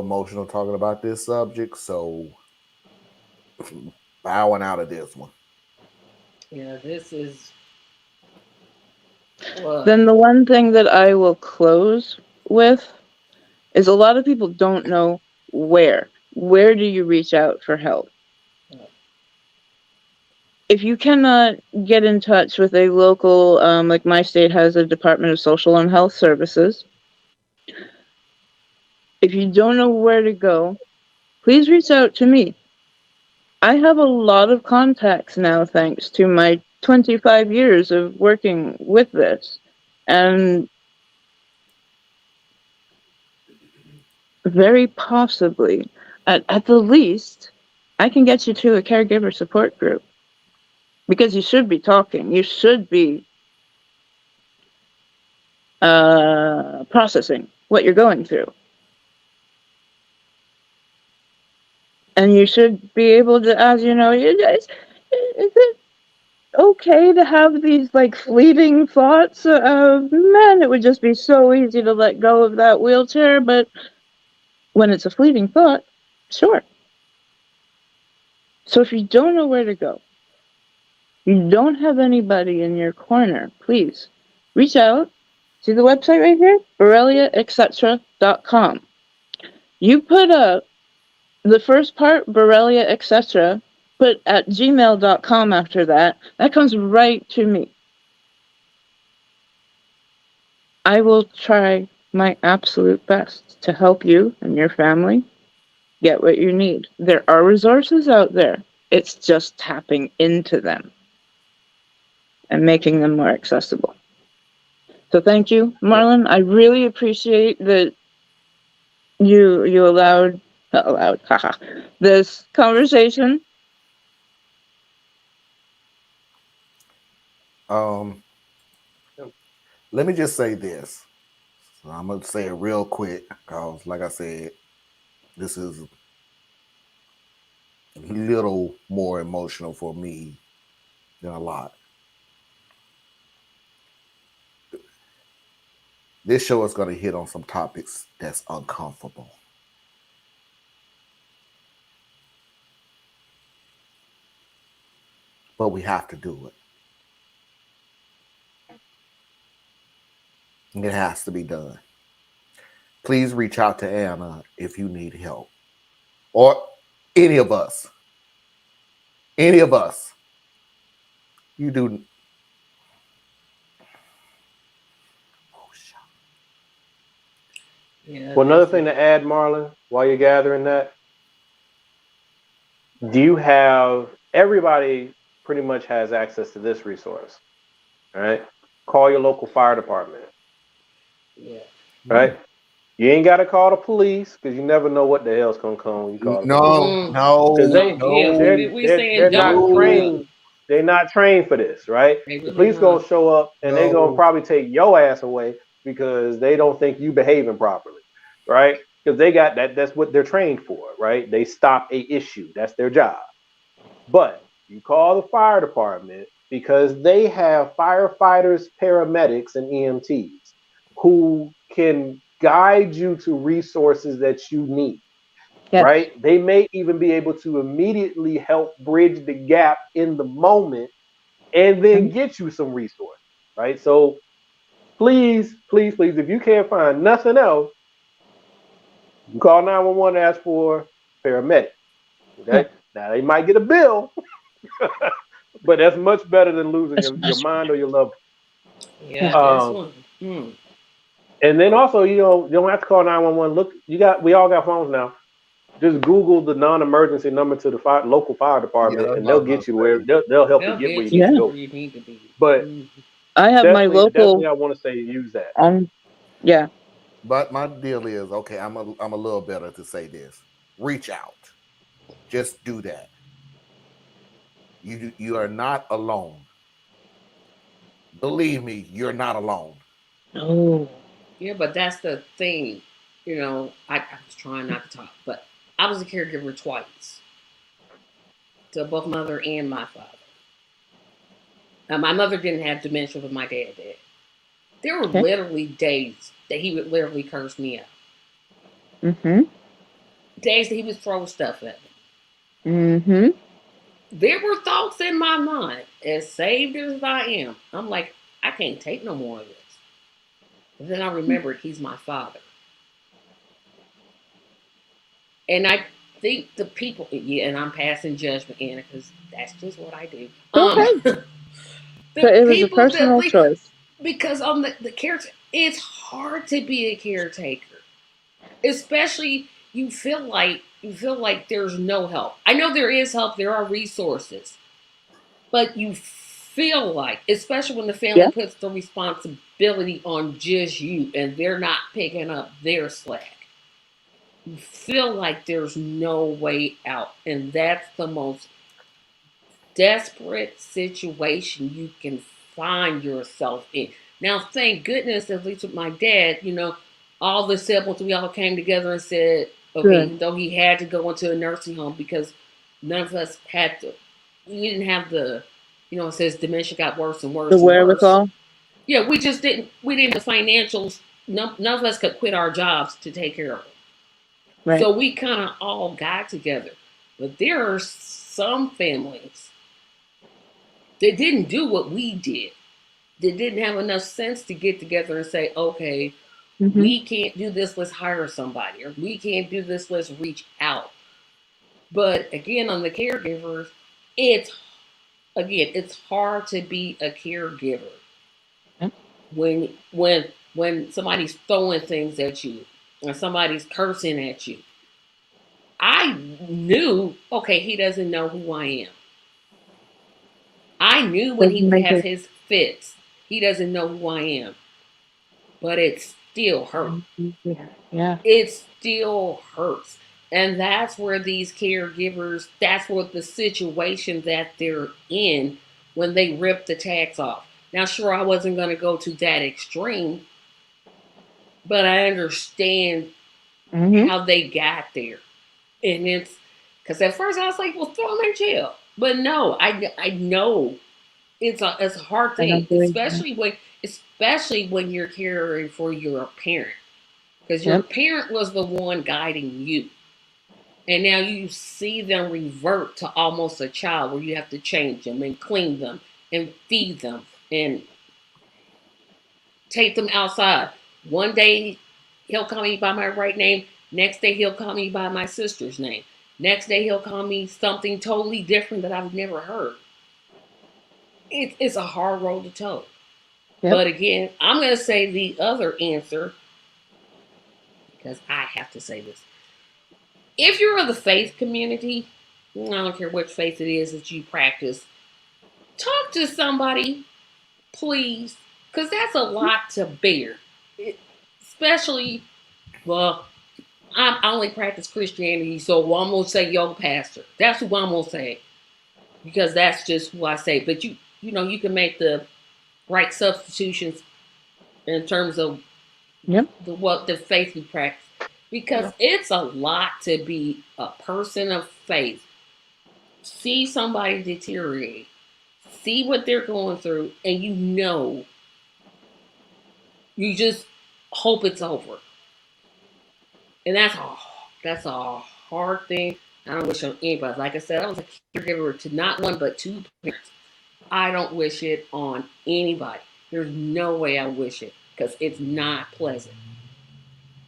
emotional talking about this subject, so bowing out of this one. Yeah, this is what. Then the one thing that I will close with is a lot of people don't know where. Where do you reach out for help? If you cannot get in touch with a local, like my state has a Department of Social and Health Services, if you don't know where to go, please reach out to me. I have a lot of contacts now thanks to my 25 years of working with this. And very possibly, at the least, I can get you to a caregiver support group. Because you should be talking. You should be processing what you're going through. And you should be able to ask, is it okay to have these like fleeting thoughts of, man, it would just be so easy to let go of that wheelchair, but when it's a fleeting thought, sure. So if you don't know where to go, you don't have anybody in your corner, please reach out. See the website right here? BorreliaEtc.com. You put the first part, Borrelia, etc., put at gmail.com after that. That comes right to me. I will try my absolute best to help you and your family get what you need. There are resources out there. It's just tapping into them and making them more accessible. So thank you, Marlon. I really appreciate that you allowed haha, this conversation. Um, let me just say this. So I'm gonna say it real quick because, like I said, this is a little more emotional for me than a lot. This show is gonna hit on some topics that's uncomfortable. But we have to do it. It has to be done. Please reach out to Anna if you need help. Or any of us. Any of us. You do. Yeah, Well, another this thing is. to add, Marlon, while you're gathering that, do you have everybody pretty much has access to this resource, right? Call your local fire department, Yeah. right? You ain't got to call the police because you never know what the hell's gonna come when you call the police No, Mm. because no, No, they yeah, they're no, we they're saying they're not don't. Yeah, no, trained. They're not trained for this, right? they The really police gonna not. show up and they gonna no. probably take your ass away because they don't think you behaving properly, right? Because they got that. That's what they're trained for, right? They stop a issue. That's their job. But you call the fire department because they have firefighters, paramedics, and EMTs who can guide you to resources that you need, Yes. right? They may even be able to immediately help bridge the gap in the moment and then Mhm. get you some resources, right? So please, please, please, if you can't find nothing else, you call 911 and ask for paramedic. Yeah. Okay. Now they might get a bill, but that's much better than losing That's your much mind or your loved yeah. Yeah, this one. one. Hmm. And then also, you don't have to call 911. Look, we all got phones now. Just Google the non-emergency number to the local fire Yeah, department, that's and what I they'll was gonna get you where say. they'll help you They'll get where you get you need to Yeah. to go. where you need to be. But Mm. I have my definitely, local I want to say use that. yeah. But my deal is okay. I'm a little better to say this. Reach out. Just do that. You are not alone. Believe me, you're not alone. Oh. Yeah, but that's the thing. I was trying not to talk, but I was a caregiver twice to both mother and my father. My mother didn't have dementia, but my dad did. There were Okay. literally days that he would literally curse me out. Mm-hmm. days that he was throwing stuff at me. Mm-hmm. There were thoughts in my mind, as saved as I am. I'm like, I can't take no more of this. But then I remembered he's my father. And I think the people, yeah, and I'm passing judgment, Anna, because that's just what I do. Go ahead. The But it was a people that personal choice. because on the caretaker, it's hard to be a caretaker, especially you feel like there's no help. I know there is help, there are resources, but you feel like, especially when the family Yeah. puts the responsibility on just you and they're not picking up their slack. You feel like there's no way out, and that's the most desperate situation you can find yourself in. Now, thank goodness, at least with my dad, all the siblings, we all came together and said, okay, Good. even though he had to go into a nursing home because none of us had to, we didn't have the, it says dementia got worse and The worse and worse. wherewithal. Yeah, we didn't, the financials, none of us could quit our jobs to take care of him. Right. So we kind of all got together. But there are some families that didn't do what we did. They didn't have enough sense to get together and say, okay, Mm-hmm. we can't do this, let's hire somebody. Or we can't do this, let's reach out. But again, on the caregivers, it's it's hard to be a caregiver Yep. when somebody's throwing things at you or somebody's cursing at you. I knew, okay, he doesn't know who I am. I knew when he Doesn't would make have it. his fits, he doesn't know who I am. But it still hurt. Yeah. It still hurts. And that's where these caregivers, that's what the situation that they're in when they rip the tags off. Now, sure, I wasn't going to go to that extreme, but I understand Mm-hmm. how they got there. And it's because at first I was like, well, throw them in jail. But no, I know it's a hard I thing, don't believe that. especially when you're caring for your parent, because your Yep. parent was the one guiding you, and now you see them revert to almost a child where you have to change them and clean them and feed them and take them outside. One day he'll call me by my right name. Next day he'll call me by my sister's name. Next day he'll call me something totally different that I've never heard. It's a hard road to toe. Yep. But again, I'm going to say the other answer because I have to say this. If you're of the faith community, I don't care which faith it is that you practice, talk to somebody, please, because that's a lot to bear. Especially, well, I only practice Christianity, so I'm going to say yoga pastor. That's who I'm going to say because that's just who I say. But you can make the right substitutions in terms of Yep. the faith you practice because it's a lot to be a person of faith, see somebody deteriorate, see what they're going through, and you just hope it's over. And that's a hard thing. I don't wish on anybody. Like I said, I was a caregiver to not one but two parents. I don't wish it on anybody. There's no way I wish it because it's not pleasant.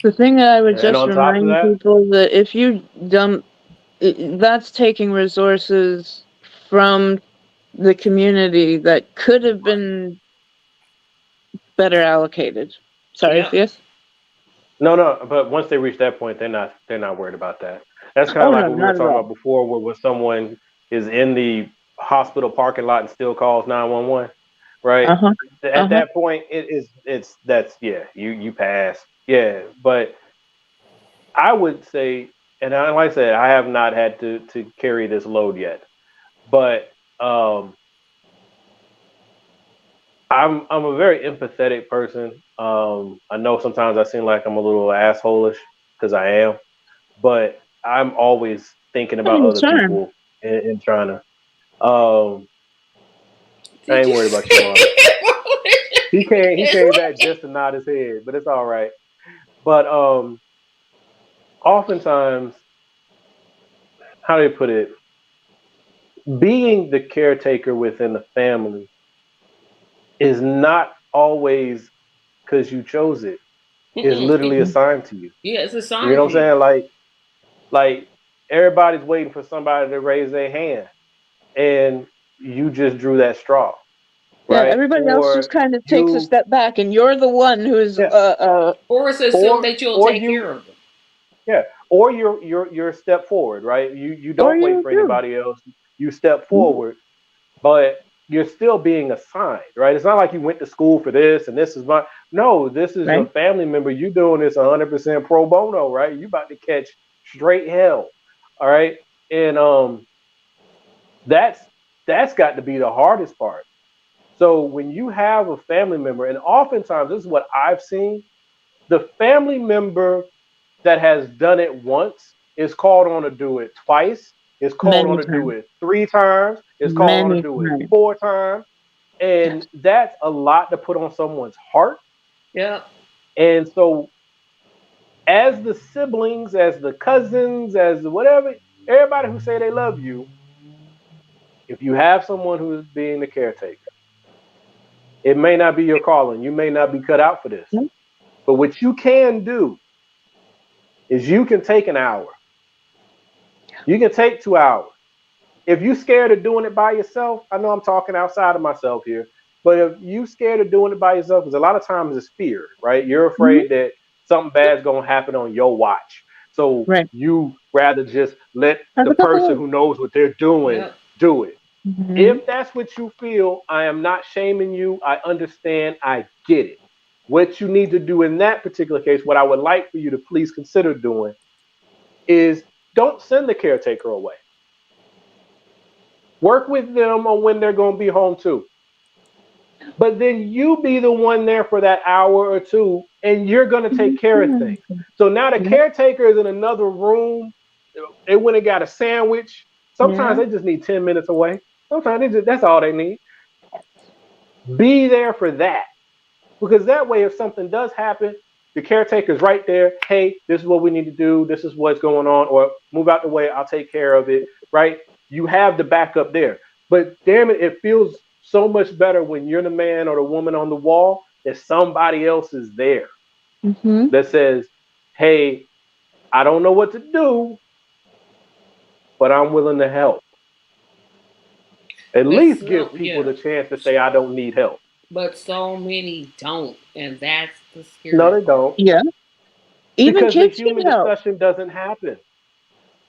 The thing that I would And just on top of remind that, people that if you dump, that's taking resources from the community that could have been better allocated. Sorry, Yep. yes? no, no, but once they reach that point, they're not worried about that. That's kind Oh of like no, what we were not at talking all. about before, where when someone is in the hospital parking lot and still calls 911, right? Uh-huh. At Uh-huh. that point, it's that's yeah, you pass, yeah. But I would say, and like I said, I have not had to carry this load yet, but um, I'm a very empathetic person. I know sometimes I seem like I'm a little assholish because I am, but I'm always thinking I about mean, other sure. people and trying to. Um, I Did ain't you worried say about you, Mara. He came back it? just to nod his head, but it's all right. But oftentimes. how do you put it? Being the caretaker within the family is not always because you chose it. It's literally assigned to you. Yeah, it's You assigned know to what I'm you. saying? Like everybody's waiting for somebody to raise their hand, and you just drew that straw, Yeah, right? everybody else just Or kind of takes a you, step back, and you're the one who's yeah, Or it's assumed or that you'll or take you, care of them. yeah, or you're a step forward, right? You or don't wait you for do. anybody else. You step Mhm. forward, but you're still being assigned, right? It's not like you went to school for this and this is my no. This is your Right? family member. You doing this 100% pro bono, right? You about to catch straight hell, all right? And that's that's got to be the hardest part. So when you have a family member, and oftentimes this is what I've seen, the family member that has done it once is called on to do it twice, is called on Many to do times. it 3 times, is called on to Many do it times. 4 times. And Yes. that's a lot to put on someone's heart. Yep. And so, as the siblings, as the cousins, as the whatever, everybody who say they love you, if you have someone who is being the caretaker, it may not be your calling. You may not be cut out for this. Mhm. But what you can do is you can take an hour, you can take 2 hours. If you scared of doing it by yourself, I know I'm talking outside of myself here, but if you scared of doing it by yourself, because a lot of times it's fear, right? You're Mhm. afraid that something bad's gonna happen on your watch. So Right. you rather just let Have the a person couple. who knows what they're doing Yep. do it. Mm-hmm. If that's what you feel, I am not shaming you. I understand. I get it. What you need to do in that particular case, what I would like for you to please consider doing is don't send the caretaker away. Work with them on when they're going to be home too. But then you be the one there for that hour or two, and you're going to take care of things. So now the Yep. caretaker is in another room. They went and got a sandwich. Sometimes Yeah. they just need 10 minutes away. Sometimes that's all they need. Be there for that. Because that way, if something does happen, the caretaker's right there. Hey, this is what we need to do. This is what's going on. Or move out the way. I'll take care of it. Right? You have the backup there. But damn it, it feels so much better when you're the man or the woman on the wall that somebody else is there Mm-hmm. that says, hey, I don't know what to do, but I'm willing to help. At But least give some, people yeah. the chance to say, I don't need help. But so many don't, and that's the No, scary they part. don't. Yeah. Even Because the kids human need help. discussion doesn't happen.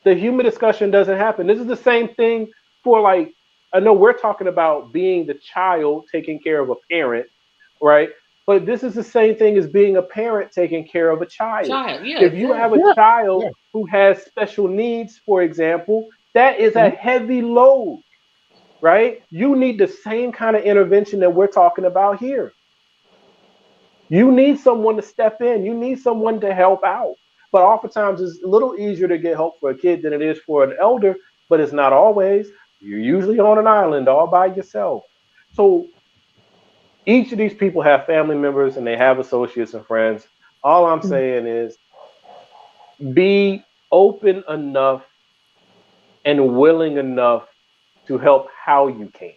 The human discussion doesn't happen. This is the same thing for like I know we're talking about being the child taking care of a parent, right? But this is the same thing as being a parent taking care of a child. Child, yeah, If you have exactly. a Yeah. child Yeah. who has special needs, for example, that is a Yeah. heavy load, right? You need the same kind of intervention that we're talking about here. You need someone to step in. You need someone to help out. But oftentimes it's a little easier to get help for a kid than it is for an elder, but it's not always. You're usually on an island all by yourself. So each of these people have family members and they have associates and friends. All I'm saying is be open enough and willing enough to help how you can.